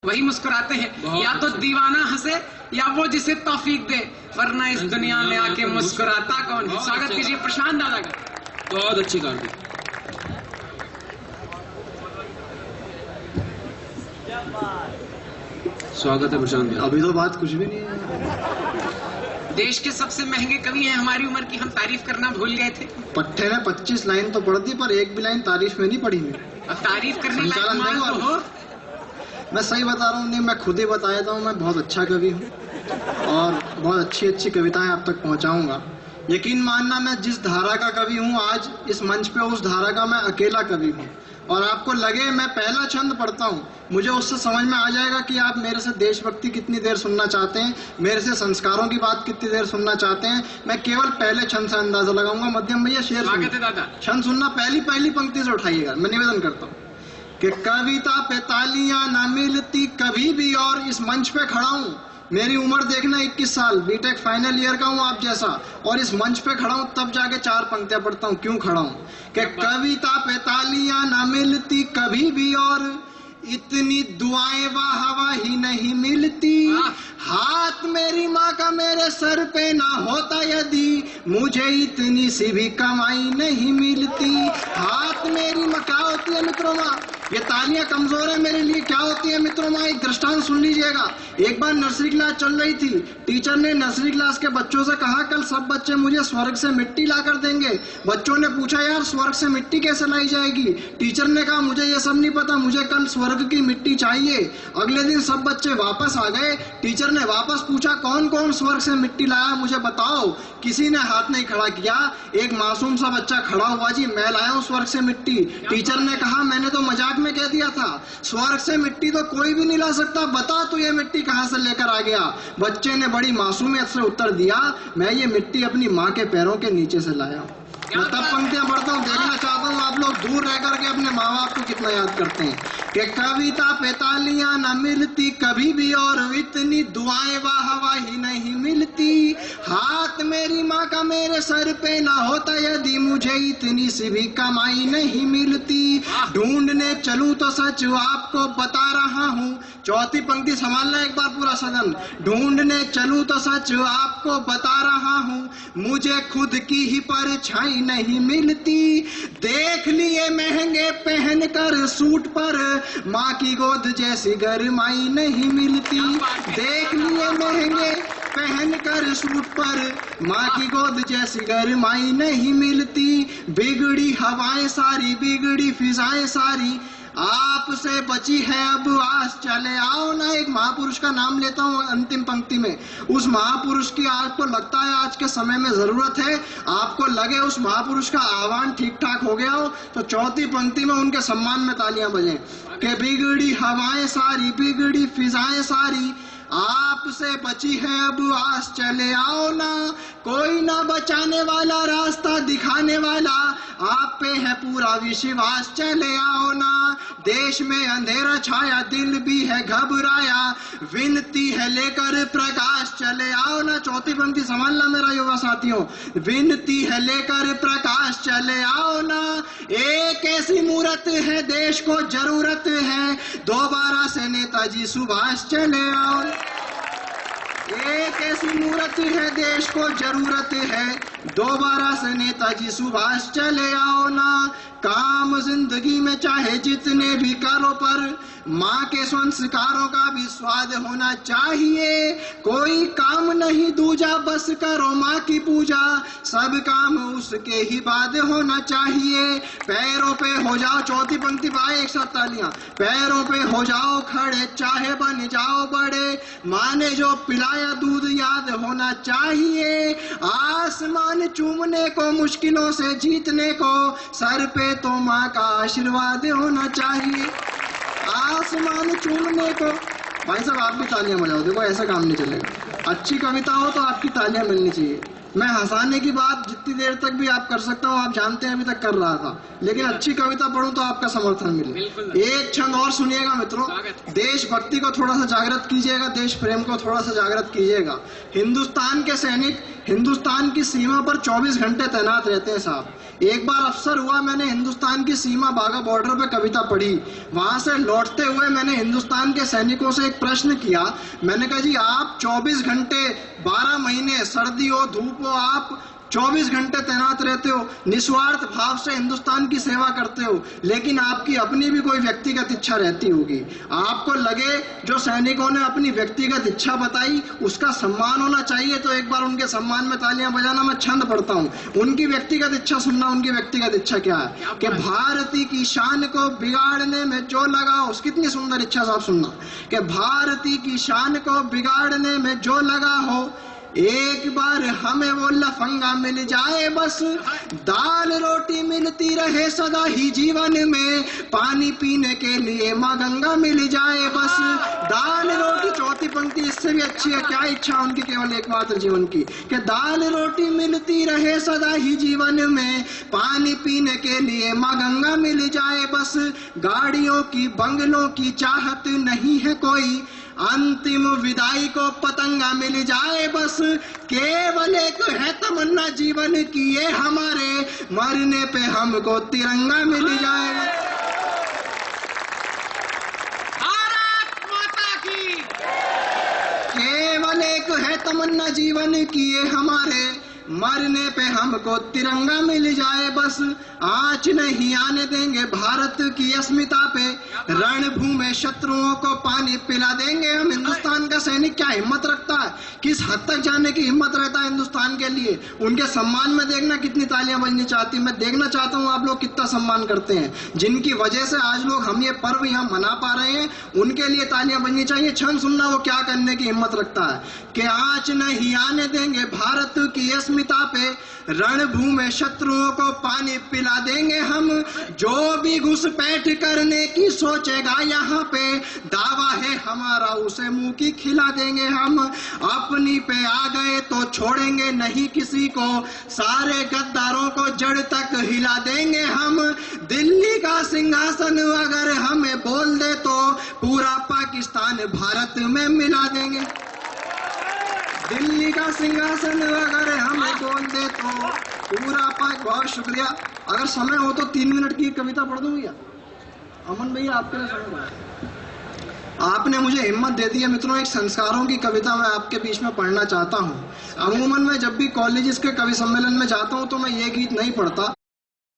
वही मुस्कुराते हैं। या तो दीवाना हंसे या वो जिसे तौफीक दे, वरना इस दुनिया में आके मुस्कुराता कौन है। स्वागत कीजिए प्रशांत दादा का। बहुत अच्छी कार थी। स्वागत है प्रशांत। अभी तो बात कुछ भी नहीं है। देश के सबसे महंगे कवि हैं हमारी उम्र की, हम तारीफ करना भूल गए थे। पट्टे ने 25 लाइन तो पढ़ दी पर एक भी लाइन तारीफ में नहीं पढ़ी। अब तारीफ करने लायक माल तो हो। मैं सही बता रहा हूँ, नहीं मैं खुद ही बता देता हूँ, मैं बहुत अच्छा कवि हूँ और बहुत अच्छी अच्छी कविताएं आप तक पहुँचाऊंगा। यकीन मानना, मैं जिस धारा का कवि हूँ आज इस मंच पे, उस धारा का मैं अकेला कवि हूँ। और आपको लगे मैं पहला छंद पढ़ता हूँ, मुझे उससे समझ में आ जाएगा कि आप मेरे से देशभक्ति कितनी देर सुनना चाहते हैं, मेरे से संस्कारों की बात कितनी देर सुनना चाहते हैं। मैं केवल पहले छंद से अंदाजा लगाऊंगा। मध्यम भैया शेर छंद सुनना, पहली पंक्ति से उठाइएगा। मैं निवेदन करता हूँ कि कविता पे तालियां ना मिलती कभी भी, और इस मंच पे खड़ा हूँ, मेरी उम्र देखना 21 साल, बीटेक फाइनल ईयर का हूँ आप जैसा, और इस मंच पे खड़ा हूँ तब जाके 4 पंक्तियां पढ़ता हूँ। क्यों खड़ा हूँ कि कविता पे तालियां ना मिलती कभी भी, और इतनी दुआएं वाह ही नहीं मिलती। हाथ मेरी माँ का मेरे सर पे ना होता यदि, मुझे इतनी सी भी कमाई नहीं मिलती। हाथ मेरी माँ क्या होती है मित्रों? माँ ये तालियां कमजोर है मेरे लिए। क्या होती है मित्रों? माँ एक दृष्टांत सुन लीजिएगा। एक बार नर्सरी क्लास चल रही थी, टीचर ने नर्सरी क्लास के बच्चों से कहा कल सब बच्चे मुझे स्वर्ग से मिट्टी ला कर देंगे। बच्चों ने पूछा यार स्वर्ग से मिट्टी कैसे लाई जाएगी? टीचर ने कहा मुझे ये सब नहीं पता, मुझे कल स्वर्ग की मिट्टी चाहिए। अगले दिन सब बच्चे वापस आ गए। टीचर ने वापस पूछा कौन कौन स्वर्ग से मिट्टी लाया मुझे बताओ। किसी ने हाथ नहीं खड़ा किया। एक मासूम सा बच्चा खड़ा हुआ, जी मैं लाया हूँ स्वर्ग से मिट्टी। टीचर ने कहा मैंने तो मजाक में कह दिया था, स्वर्ग से मिट्टी तो कोई भी नहीं ला सकता, बता तू ये मिट्टी कहाँ से लेकर आ गया? बच्चे ने बड़ी मासूमियत से उत्तर दिया मैं ये मिट्टी अपनी माँ के पैरों के नीचे से लाया हूँ। मैं तब पंक्तियां पढ़ता हूँ, देखना चाहता हूँ आप लोग दूर रह करके अपने माँ बाप को कितना याद करते हैं कि कविता पे तालियां न मिलती कभी भी, और इतनी दुआएं वाह ही नहीं मिलती। हाथ मेरी माँ का मेरे सर पे ना होता यदि, मुझे इतनी सी भी कमाई नहीं मिलती। ढूंढने चलूं तो सच आपको बता रहा हूँ। चौथी पंक्ति संभालना एक बार पूरा सदन। ढूंढने चलूं तो सच आपको बता रहा हूँ, मुझे खुद की ही परछाई नहीं मिलती। देख लिए महंगे पहन कर सूट पर, माँ की गोद जैसी गरमाई नहीं मिलती। देख लिए महंगे पहन कर सूट पर, माँ की गोद जैसी गरमाई नहीं मिलती। बिगड़ी हवाएं सारी, बिगड़ी फिजाएं सारी, आपसे बची है अब आस, चले आओ ना। एक महापुरुष का नाम लेता हूँ अंतिम पंक्ति में। उस महापुरुष की आपको लगता है आज के समय में जरूरत है, आपको लगे उस महापुरुष का आह्वान ठीक ठाक हो गया हो, तो चौथी पंक्ति में उनके सम्मान में तालियां बजें कि बिगड़ी हवाएं सारी, बिगड़ी फिजाएं सारी, आपसे बची है अब आस, चले आओ ना। कोई ना बचाने वाला, रास्ता दिखाने वाला, आप पे है पूरा विश्वास, चले आओ ना। देश में अंधेरा छाया, दिल भी है घबराया, विनती है लेकर प्रकाश, चले आओ ना। चौथी पंक्ति संभालना मेरा युवा साथियों। विनती है लेकर प्रकाश, चले आओ ना। एक ऐसी मूर्त है देश को जरूरत है, दोबारा से नेताजी सुभाष, चले आओ। एक ऐसी मूर्त है देश को जरूरत है, दोबारा से नेताजी सुभाष, चले आओ ना। काम जिंदगी में चाहे जितने भी करो, पर माँ के संस्कारों का भी स्वाद होना चाहिए। कोई काम नहीं दूजा, बस करो माँ की पूजा, सब काम उसके ही बाद होना चाहिए। पैरों पे हो जाओ, चौथी पंक्ति पाए एक साथ तालियां। पैरों पे हो जाओ खड़े, चाहे बन जाओ बड़े, माँ ने जो पिलाया दूध याद होना चाहिए। आसमान चूमने को, मुश्किलों से जीतने को, सर पे तो माँ का आशीर्वाद होना चाहिए। आसमान चूमने को, भाई साहब आप भी तालियां बजाओ, देखो ऐसा काम नहीं चलेगा। अच्छी कविता हो तो आपकी तालियां मिलनी चाहिए। मैं हंसाने की बात जितनी देर तक भी आप कर सकता हूँ, आप जानते हैं अभी तक कर रहा था, लेकिन अच्छी कविता पढ़ूं तो आपका समर्थन मिले। बिल्कुल। एक छंद और सुनिएगा मित्रों, देशभक्ति को थोड़ा सा जागृत कीजिएगा, देश प्रेम को थोड़ा सा जागृत कीजिएगा। हिंदुस्तान के सैनिक हिंदुस्तान की सीमा पर 24 घंटे तैनात रहते हैं साहब। एक बार अवसर हुआ, मैंने हिंदुस्तान की सीमा बाघा बॉर्डर पे कविता पढ़ी। वहां से लौटते हुए मैंने हिंदुस्तान के सैनिकों से एक प्रश्न किया। मैंने कहा जी आप 24 घंटे 12 महीने सर्दी हो धूप हो, आप 24 घंटे तैनात रहते हो, निस्वार्थ भाव से हिंदुस्तान की सेवा करते हो, लेकिन आपकी अपनी भी कोई व्यक्तिगत इच्छा रहती होगी। आपको लगे जो सैनिकों ने अपनी व्यक्तिगत इच्छा बताई उसका सम्मान होना चाहिए, तो एक बार उनके सम्मान में तालियां बजाना। मैं छंद पढ़ता हूँ, उनकी व्यक्तिगत इच्छा सुनना। उनकी व्यक्तिगत इच्छा क्या है कि भारती की शान को बिगाड़ने में जो लगा हो, कितनी सुंदर इच्छा साहब सुनना, कि भारती की शान को बिगाड़ने में जो लगा हो, एक बार हमें वो लफंगा मिल जाए बस, दाल रोटी मिलती रहे सदा ही जीवन में, पानी पीने के लिए माँ गंगा मिल जाए बस, दाल रोटी। चौथी पंक्ति इससे भी अच्छी है, क्या इच्छा उनकी केवल एकमात्र जीवन की, कि दाल रोटी मिलती रहे सदा ही जीवन में, पानी पीने के लिए माँ गंगा मिल जाए बस, गाड़ियों की बंगलों की चाहत नहीं है कोई, अंतिम विदाई को पतंगा मिल जाए बस, केवल एक है तमन्ना जीवन की ये हमारे, मरने पे हमको तिरंगा मिल जाए। भारत माता की। केवल एक है तमन्ना जीवन की ये हमारे, मरने पे हमको तिरंगा मिल जाए बस, आँच नहीं आने देंगे भारत की अस्मिता पे, रणभूमि शत्रुओं को पानी पिला देंगे हम। हिंदुस्तान का सैनिक क्या हिम्मत रखता है, किस हद तक जाने की हिम्मत रहता है हिंदुस्तान के लिए। उनके सम्मान में देखना कितनी तालियां बजनी चाहती। मैं देखना चाहता हूं आप लोग कितना सम्मान करते हैं, जिनकी वजह से आज लोग हम ये पर्व यहाँ मना पा रहे हैं, उनके लिए तालियां बजनी चाहिए। छंद सुनना, वो क्या करने की हिम्मत रखता है, कि आँच नहीं आने देंगे भारत की अस्मिता पे, रणभूमि शत्रुओं को पानी पिला देंगे हम, जो भी घुसपैठ करने की सोचेगा यहाँ पे, दावा है हमारा उसे मुंह की खिला देंगे हम, अपनी पे आ गए तो छोड़ेंगे नहीं किसी को, सारे गद्दारों को जड़ तक हिला देंगे हम, दिल्ली का सिंहासन अगर हमें बोल दे तो पूरा पाकिस्तान भारत में मिला देंगे, दिल्ली का सिंहासन अगर हमें बोल दे तो पूरा पाक। बहुत शुक्रिया। अगर समय हो तो 3 मिनट की कविता पढ़ दूं भैया। अमन भैया आपके लिए समय है। आपने मुझे हिम्मत दे दी है मित्रों, एक संस्कारों की कविता मैं आपके बीच में पढ़ना चाहता हूँ। अमूमन मैं जब भी कॉलेजेस के कवि सम्मेलन में जाता हूँ तो मैं ये गीत नहीं पढ़ता,